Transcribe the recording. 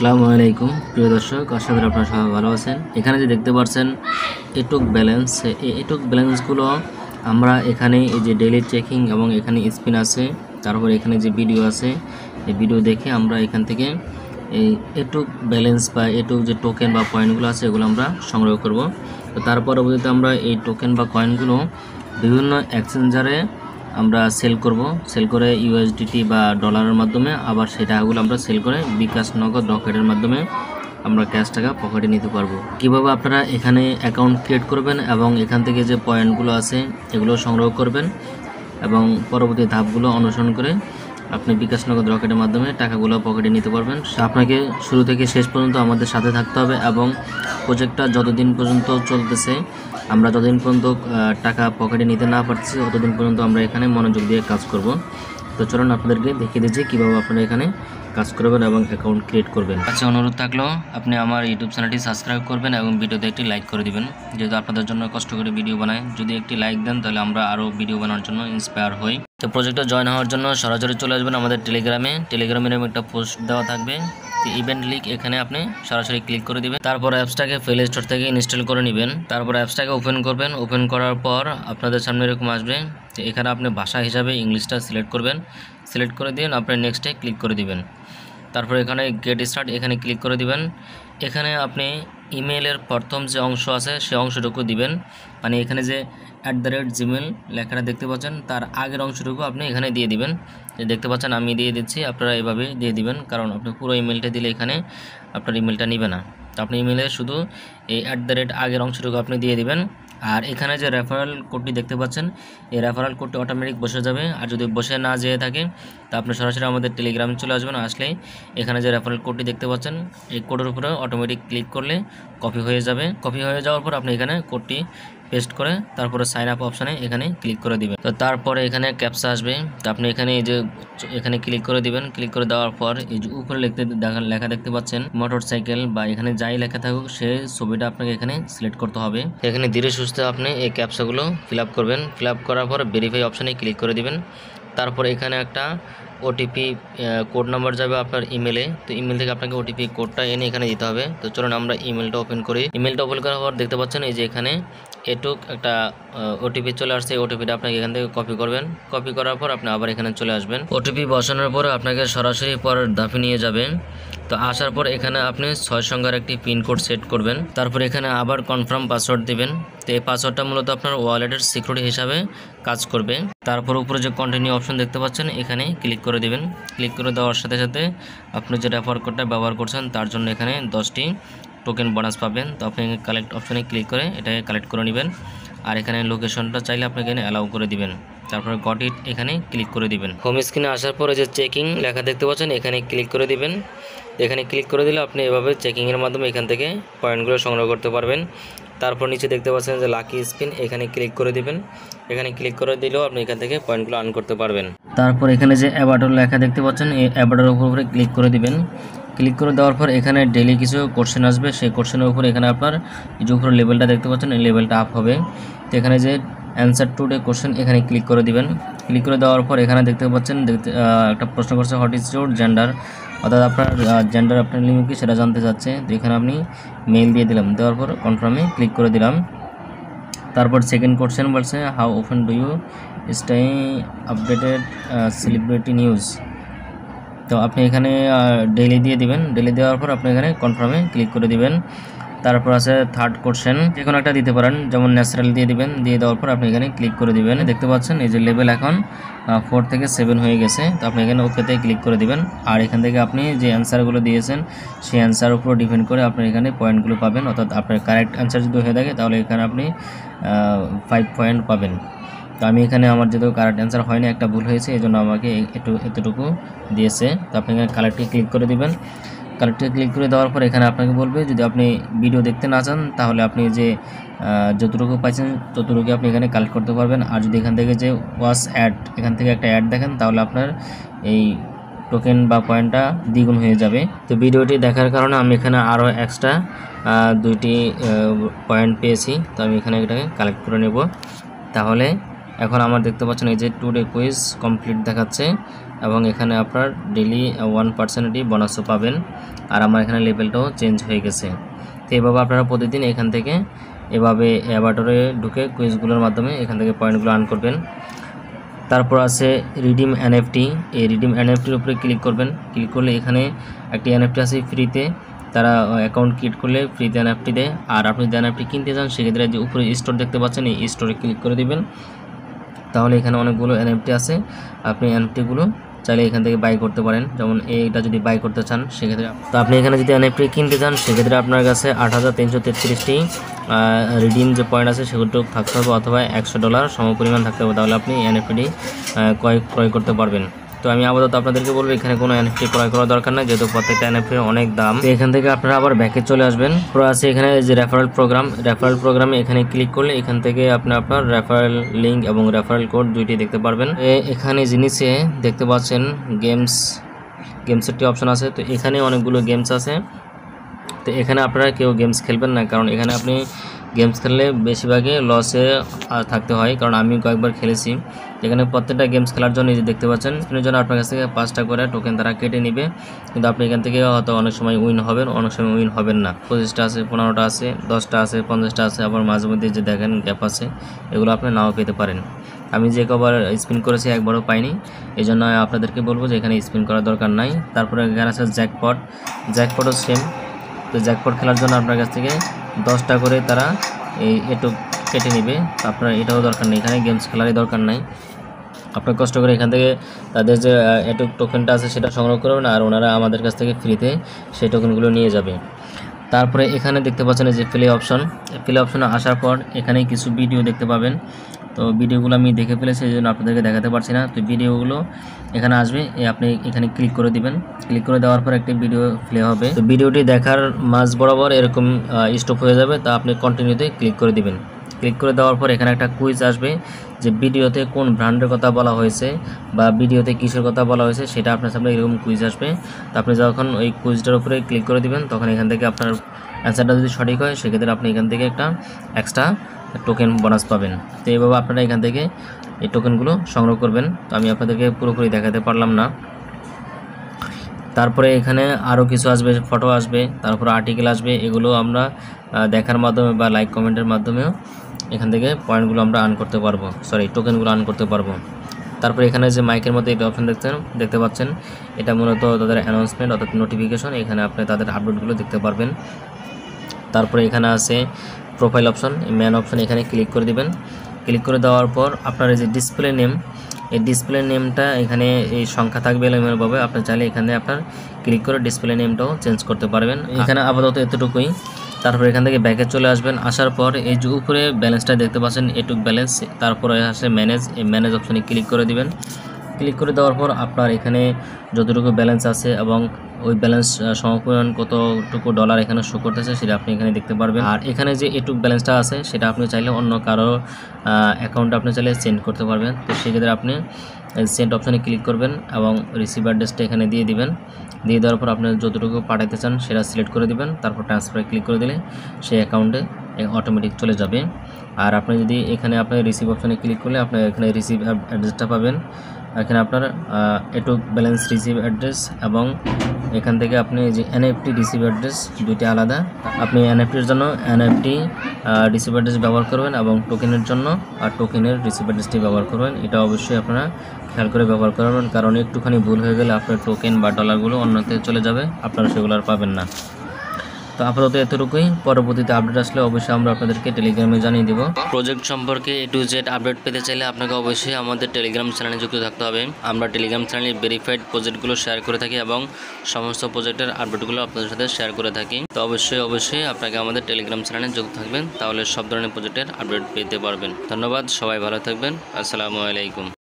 আসসালামু আলাইকুম প্রিয় দর্শক, আশা করি আপনারা সবাই ভালো আছেন। এখানে যে দেখতে পাচ্ছেন এটুক ব্যালেন্স, এই এটুক ব্যালেন্সগুলো আমরা এখানে এই যে ডেইলি চেকিং এবং এখানে স্পিন আছে, তারপর এখানে যে ভিডিও আছে, এই ভিডিও দেখে আমরা এখান থেকে এই এটুক ব্যালেন্স বা এটুক যে টোকেন বা কয়েনগুলো আছে এগুলো আমরা সংগ্রহ করব। তো তার পরবর্তীতে আমরা এই টোকেন বা কয়েনগুলো বিভিন্ন এক্সচেঞ্জারে আমরা সেল করব, সেল করে ইউএসডিটি বা ডলারের মাধ্যমে, আবার সেই টাকাগুলো আমরা সেল করে বিকাশ, নগদ, রকেটের মাধ্যমে আমরা ক্যাশ টাকা পকেটে নিতে পারবো। কিভাবে আপনারা এখানে অ্যাকাউন্ট ক্রিয়েট করবেন এবং এখান থেকে যে পয়েন্টগুলো আছে এগুলো সংগ্রহ করবেন এবং পরবর্তী ধাপগুলো অনুসরণ করে আপনি বিকাশ, নগদ, রকেটের মাধ্যমে টাকাগুলো পকেটে নিতে পারবেন। আপনাকে শুরু থেকে শেষ পর্যন্ত আমাদের সাথে থাকতে হবে এবং প্রজেক্টটা যতদিন পর্যন্ত চলতেছে, আমরা যতদিন পর্যন্ত টাকা পকেটে নিতে না পারছি ততদিন পর্যন্ত আমরা এখানে মনোযোগ দিয়ে কাজ করব। তো চলুন আপনাদেরকে দেখিয়ে দিচ্ছি কীভাবে আপনারা এখানে কাজ করবেন এবং অ্যাকাউন্ট ক্রিয়েট করবেন। আচ্ছা, অনুরোধ থাকলো আপনি আমার ইউটিউব চ্যানেলটি সাবস্ক্রাইব করবেন এবং ভিডিওতে একটি লাইক করে দিবেন, যেহেতু আপনাদের জন্য কষ্ট করে ভিডিও বানাই। যদি একটি লাইক দেন তাহলে আমরা আরও ভিডিও বানানোর জন্য ইন্সপায়ার হই। তো প্রজেক্টে জয়েন হওয়ার জন্য সরাসরি চলে আসবেন আমাদের টেলিগ্রামের একটা পোস্ট দেওয়া থাকবে, ইভেন্ট লিঙ্ক, এখানে আপনি সরাসরি ক্লিক করে দিবেন। তারপর অ্যাপসটাকে প্লে স্টোর থেকে ইনস্টল করে নেবেন। তারপর অ্যাপসটাকে ওপেন করবেন। ওপেন করার পর আপনাদের সামনে এরকম আসবে, তো এখানে আপনি ভাষা হিসাবে ইংলিশটা সিলেক্ট করবেন। সিলেক্ট করে দিন, আপনি নেক্সটে ক্লিক করে দিবেন। তারপর এখানে গেট স্টার্ট, এখানে ক্লিক করে দিবেন। এখানে আপনি ইমেলের প্রথম যে অংশ আছে সে অংশটুকু দিবেন, মানে এখানে যে @gmail লেখাটা দেখতে পাচ্ছেন তার আগের অংশটুকু আপনি এখানে দিয়ে দিবেন। যে দেখতে পাচ্ছেন আমি দিয়ে দিচ্ছি, আপনারা এভাবে দিয়ে দিবেন, কারণ আপনি পুরো ইমেলটা দিলে এখানে আপনার ইমেলটা নেবে না। তো আপনি ইমেলে শুধু এই আগের অংশটুকু আপনি দিয়ে দিবেন। আর এখানে যে রেফারেল কোডটি দেখতে পাচ্ছেন, এই রেফারেল কোডটি অটোমেটিক বসে যাবে। আর যদি বসে না যেয়ে থাকে তা আপনি সরাসরি আমাদের টেলিগ্রামে চলে আসবেন। আসলেই এখানে যে রেফারেল কোডটি দেখতে পাচ্ছেন এই কোডের উপরে অটোমেটিক ক্লিক করলে কপি হয়ে যাবে। কপি হয়ে যাওয়ার পর আপনি এখানে কোডটি পেস্ট করে তারপরে সাইন আপ অপশানে এখানে ক্লিক করে দিবেন। তো তারপরে এখানে ক্যাপচা আসবে, তো আপনি এখানে এই যে এখানে ক্লিক করে দিবেন। ক্লিক করে দেওয়ার পর এই যে উপরে লেখা দেখতে পাচ্ছেন মোটরসাইকেল বা এখানে যাই লেখা থাকুক সেই ছবিটা আপনাকে এখানে সিলেক্ট করতে হবে। এখানে ধীরে সুস্থে আপনি এই ক্যাপচাগুলো ফিল আপ করবেন। ফিল আপ করার পর ভেরিফাই অপশানে ক্লিক করে দিবেন। তারপর এখানে একটা ওটিপি কোড নাম্বার যাবে আপনার ইমেলে, তো ইমেল থেকে আপনাকে ওটিপি কোডটা এনে এখানে দিতে হবে। তো চলুন আমরা ইমেলটা ওপেন করি। ইমেলটা ওপেন করার পর দেখতে পাচ্ছেন এই যে এখানে এটুক একটা ওটিপি চলে আসছে। এই ওটিপিটা আপনাকে এখান থেকে কপি করবেন। কপি করার পর আপনি আবার এখানে চলে আসবেন। ওটিপি বসানোর পর আপনাকে সরাসরি পরের ধাপে নিয়ে যাবেন। তো আসার পর এখানে আপনি 6 সংখ্যার একটি পিনকোড সেট করবেন। তারপর এখানে আবার কনফার্ম পাসওয়ার্ড দিবেন। তো এই পাসওয়ার্ডটা মূলত আপনার ওয়ালেটের সিকিউরিটি হিসাবে কাজ করবে। তারপর উপরে যে কন্টিনিউ অপশন দেখতে পাচ্ছেন এখানে ক্লিক করে দিবেন। ক্লিক করে দেওয়ার সাথে সাথে আপনি যে রেফার কোডটা ব্যবহার করছেন তার জন্য এখানে 10টি টোকেন বোনাস পাবেন। তো আপনি কালেক্ট অপশানে ক্লিক করে এটাকে কালেক্ট করে নেবেন। আর এখানে লোকেশনটা চাইলে আপনি এখানে অ্যালাউ করে দিবেন। তারপরে গট ইট এখানে ক্লিক করে দিবেন। হোম স্ক্রিনে আসার পরে যে চেকিং লেখা দেখতে পাচ্ছেন এখানে ক্লিক করে দিবেন। এখানে ক্লিক করে দিলে আপনি এভাবে চেকিংয়ের মাধ্যমে এখান থেকে পয়েন্টগুলো সংগ্রহ করতে পারবেন। তারপর নিচে দেখতে পাচ্ছেন যে লাকি স্পিন, এখানে ক্লিক করে দিবেন। এখানে ক্লিক করে দিলেও আপনি এখান থেকে পয়েন্টগুলো আর্ন করতে পারবেন। তারপর এখানে যে অ্যাবাউট লেখা দেখতে পাচ্ছেন এই অ্যাবাউটের উপরে ক্লিক করে দিবেন। ক্লিক করে দেওয়ার পর এখানে ডেইলি কিছু কোশ্চেন আসবে, সেই কোশ্চেনের উপরে এখানে আপনার যে উপরে লেভেলটা দেখতে পাচ্ছেন এই লেভেলটা আপ হবে। তো এখানে যে অ্যান্সার টুডে কোশ্চেন এখানে ক্লিক করে দিবেন। ক্লিক করে দেওয়ার পর এখানে দেখতে পাচ্ছেন একটা প্রশ্ন করছে হোয়াট ইজ ইউর জেন্ডার, অর্থাৎ আপনার জেন্ডার আপনার লিঙ্গ কি সেটা জানতে চাচ্ছে। তো এখানে আপনি মেল দিয়ে দিলাম, দেওয়ার পর কনফার্মে ক্লিক করে দিলাম। তারপর সেকেন্ড কোশ্চেন বলছে how often do you stay updated celebrity news. তো আপনি এখানে ডেইলি দিয়ে দিবেন। ডেইলি দেওয়ার পর আপনি এখানে কনফার্মে ক্লিক করে দিবেন। তারপর আছে থার্ড কোশ্চেন, যে কোনো একটা দিতে পারেন, যেমন ন্যাচারাল দিয়ে দিবেন। দিয়ে দেওয়ার পর আপনি এখানে ক্লিক করে দিবেন। দেখতে পাচ্ছেন এই যে লেভেল এখন 4 থেকে 7 হয়ে গেছে। তো আপনি এখানে ওকেতে ক্লিক করে দিবেন। আর এখান থেকে আপনি যে অ্যান্সারগুলো দিয়েছেন সেই অ্যান্সার উপর ডিপেন্ড করে আপনার এখানে পয়েন্টগুলো পাবেন। অর্থাৎ আপনার কারেক্ট অ্যান্সার যদি হয়ে থাকে তাহলে এখানে আপনি 5 পয়েন্ট পাবেন। তো আমি এখানে আমার যেহেতু কারেক্ট অ্যান্সার হয়নি, একটা ভুল হয়েছে, এই জন্য আমাকে এতটুকু দিয়েছে। তো আপনি এখানে কালেক্টে ক্লিক করে দিবেন। কালেক্টে ক্লিক করে দেওয়ার পর এখানে আপনাকে বলবে যদি আপনি ভিডিও দেখতে না চান তাহলে আপনি যে যতটুকু পাইছেন ততটুকু আপনি এখানে কালেক্ট করতে পারবেন। আর যদি এখান থেকে যে ওয়াচ অ্যাড, এখান থেকে একটা অ্যাড দেখেন তাহলে আপনার এই টোকেন বা পয়েন্টটা দ্বিগুণ হয়ে যাবে। তো ভিডিওটি দেখার কারণে আমি এখানে আরও এক্সট্রা 2টি পয়েন্ট পেয়েছি। তো আমি এখানে এটাকে কালেক্ট করে নেব। তাহলে এখন আমার দেখতে পাচ্ছেন এই যে টুডে কুইজ কমপ্লিট দেখাচ্ছে। এবং এখানে আপনার ডেইলি 1% বোনাসও পাবেন। আর আমার এখানে লেভেলটাও চেঞ্জ হয়ে গেছে। তো এভাবে আপনারা প্রতিদিন এখান থেকে এভাবে অ্যাভাটারে ঢুকে কুইজগুলোর মাধ্যমে এখান থেকে পয়েন্টগুলো আর্ন করবেন। তারপর আছে রিডিম এনএফটি। এই রিডিম এনএফটির উপরে ক্লিক করবেন। ক্লিক করলে এখানে একটি এনএফটি আছে ফ্রিতে, তারা অ্যাকাউন্ট ক্রিয়েট করলে ফ্রিতে এনএফটি দেয়। আর আপনি যদি এনএফটি কিনতে চান সেক্ষেত্রে যে উপরে স্টোর দেখতে পাচ্ছেন এই স্টোরে ক্লিক করে দিবেন। তাহলে এখানে অনেকগুলো এনএফটি আছে, আপনি এনএফটিগুলো চাইলে এখান থেকে বাই করতে পারেন। যেমন এইটা যদি বাই করতে চান সেক্ষেত্রে তো আপনি এখানে যদি এনএফটি কিনতে চান সেক্ষেত্রে আপনার কাছে 8333টি রিডিম যে পয়েন্ট আছে সেগুলো থাকতে হবে, অথবা $100 সমপরিমাণ থাকতে হবে, তাহলে আপনি এনএফটি ক্রয় করতে পারবেন। তো আমি আপাতত আপনাদেরকে বলবো এখানে কোনো এনএফটি ক্রয় করার দরকার নাই, যেহেতু প্রত্যেকটা এনএফটির অনেক দাম। তো এখান থেকে আপনারা আবার ব্যাকে চলে আসবেন। পুরো আছে এখানে যে রেফারেল প্রোগ্রামে এখানে ক্লিক করলে এখান থেকে আপনি আপনার রেফারেল লিঙ্ক এবং রেফারেল কোড দুইটি দেখতে পারবেন। এখানে জিনিসে দেখতে পাচ্ছেন গেমসের একটি অপশন আছে। তো এখানে অনেকগুলো গেমস আছে। তো এখানে আপনারা কেউ গেমস খেলবেন না, কারণ এখানে আপনি গেমস খেললে বেশিরভাগই লসে থাকতে হয়। কারণ আমি কয়েকবার খেলেছি, এখানে প্রত্যেকটা গেমস খেলার জন্য যে দেখতে পাচ্ছেন এর জন্য আপনার কাছ থেকে 5টা করে টোকেন তারা কেটে নেবে, কিন্তু আপনি এখান থেকে হয়তো অনেক সময় উইন হবেন, অনেক সময় উইন হবেন না। 25টা আছে, 15টা আছে, 10টা আছে, 50টা আছে, আবার মাঝে মধ্যে যে দেখেন গ্যাপ আছে, এগুলো আপনি নাও পেতে পারেন। আমি যে কবার স্পিন করেছি একবারও পাইনি, এই জন্য আপনাদেরকে বলবো যে এখানে স্পিন করার দরকার নাই। তারপরে এখানে আছে জ্যাকপটও সেম। তো জ্যাকপট খেলার জন্য আপনার কাছ থেকে 10টা করে তারা এটু কেটে নেবে। আপনার এটাও দরকার নেই, এখানে গেমস খেলারই দরকার নাই। আপনার কষ্ট করে এখান থেকে তাদের যে এটু টোকেনটা আছে সেটা সংগ্রহ করবেন, আর ওনারা আমাদের কাছ থেকে ফ্রিতে সেই টোকেনগুলো নিয়ে যাবে। তারপরে এখানে দেখতে পাচ্ছেন যে প্লে অপশনে আসার পর এখানে কিছু ভিডিও দেখতে পাবেন। তো ভিডিওগুলো আমি দেখে ফেলেছি, এই জন্য আপনাদেরকে দেখাতে পারছি না। তো ভিডিওগুলো এখানে আসবে, আপনি এখানে ক্লিক করে দিবেন। ক্লিক করে দেওয়ার পর একটি ভিডিও প্লে হবে। তো ভিডিওটি দেখার মাঝ বরাবর এরকম স্টপ হয়ে যাবে, তা আপনি কন্টিনিউতে ক্লিক করে দিবেন। ক্লিক করে দেওয়ার পর এখানে একটা কুইজ আসবে, যে ভিডিওতে কোন ব্র্যান্ডের কথা বলা হয়েছে বা ভিডিওতে কিসের কথা বলা হয়েছে সেটা আপনার সামনে এরকম কুইজ আসবে। তো আপনি যখন ওই কুইজটার উপরে ক্লিক করে দিবেন তখন এখান থেকে আপনার অ্যান্সারটা যদি সঠিক হয় সেক্ষেত্রে আপনি এখান থেকে একটা এক্সট্রা টোকেন বোনাস পাবেন। তো এইভাবে আপনারা এখান থেকে এই টোকেনগুলো সংগ্রহ করবেন। তো আমি আপনাদেরকে পুরোপুরি দেখাতে পারলাম না। তারপরে এখানে আরও কিছু আসবে, ফটো আসবে, তারপর আর্টিকেল আসবে। এগুলো আমরা দেখার মাধ্যমে বা লাইক কমেন্টের মাধ্যমেও এখান থেকে পয়েন্টগুলো আমরা আর্ন করতে পারবো, টোকেনগুলো আর্ন করতে পারবো। তারপরে এখানে যে মাইকের মধ্যে একটা অপশন দেখতে পাচ্ছেন, এটা মূলত তাদের অ্যানাউন্সমেন্ট অর্থাৎ নোটিফিকেশন। এখানে আপনি তাদের আপডেটগুলো দেখতে পারবেন। তারপরে এখানে আছে প্রোফাইল অপশন, ম্যান অপশন, এখানে ক্লিক করে দিবেন। ক্লিক করে দেওয়ার পর আপনার এই যে ডিসপ্লে নেম, এই ডিসপ্লে নেমটা এখানে এই সংখ্যা থাকবে এলোমেলোভাবে, আপনি চাইলে এখানে আপনার ক্লিক করে ডিসপ্লে নেমটাও চেঞ্জ করতে পারবেন। এখানে আপাতত এতটুকুই। তারপর এখান থেকে ব্যাকে চলে আসবেন। আসার পর এই যে উপরে ব্যালেন্সটা দেখতে পাচ্ছেন এটুক ব্যালেন্স, তারপরে আসে ম্যানেজ, এই ম্যানেজ অপশনে ক্লিক করে দিবেন। ক্লিক করে দেওয়ার পর আপনার এখানে যতটুকু ব্যালেন্স আছে এবং ওই ব্যালেন্স সমপরিমাণ কতটুকু ডলার এখানে শো করতেছে সেটা আপনি এখানে দেখতে পারবেন। আর এখানে যে এটুক ব্যালেন্সটা আছে সেটা আপনি চাইলে অন্য কারো অ্যাকাউন্টে আপনি চাইলে সেন্ড করতে পারবেন। তো সেক্ষেত্রে আপনি সেন্ড অপশানে ক্লিক করবেন এবং রিসিভ অ্যাড্রেসটা এখানে দিয়ে দিবেন। দিয়ে দেওয়ার পর আপনি যতটুকু পাঠাতে চান সেটা সিলেক্ট করে দিবেন। তারপর ট্রান্সফারে ক্লিক করে দিলে সেই অ্যাকাউন্টে অটোমেটিক চলে যাবে। আর আপনি যদি এখানে আপনি রিসিভ অপশানে ক্লিক করলে আপনি এখানে রিসিভ অ্যাড্রেসটা পাবেন। এখানে আপনার এটুক ব্যালেন্স রিসিভ অ্যাড্রেস এবং এখান থেকে আপনি যে এনএফটি রিসিভ অ্যাড্রেস দুইটি আলাদা। আপনি এনএফটির জন্য এনএফটি রিসিভ অ্যাড্রেস ব্যবহার করবেন এবং টোকেনের জন্য আর টোকেনের রিসিভ অ্যাড্রেসটি ব্যবহার করবেন। এটা অবশ্যই আপনারা খেয়াল করে ব্যবহার করবেন, কারণ একটুখানি ভুল হয়ে গেলে আপনার টোকেন বা ডলারগুলো অন্যতে চলে যাবে, আপনারা সেগুলো আর পাবেন না। তো আপাতত এতটুকুই। পরবর্তীতে আপডেট আসলে অবশ্যই আমরা আপনাদেরকে টেলিগ্রামে জানিয়ে দেব। প্রজেক্ট সম্পর্কে A to Z আপডেট পেতে চাইলে আপনাকে অবশ্যই আমাদের টেলিগ্রাম চ্যানেলে যুক্ত থাকতে হবে। আমরা টেলিগ্রাম চ্যানেলে ভেরিফাইড প্রজেক্টগুলো শেয়ার করে থাকি এবং সমস্ত প্রজেক্টের আপডেটগুলো আপনাদের সাথে শেয়ার করে থাকি। তো অবশ্যই আপনাকে আমাদের টেলিগ্রাম চ্যানেলে যুক্ত থাকবেন, তাহলে সব ধরনের প্রজেক্টের আপডেট পেতে পারবেন। ধন্যবাদ, সবাই ভালো থাকবেন। আসসালামু আলাইকুম।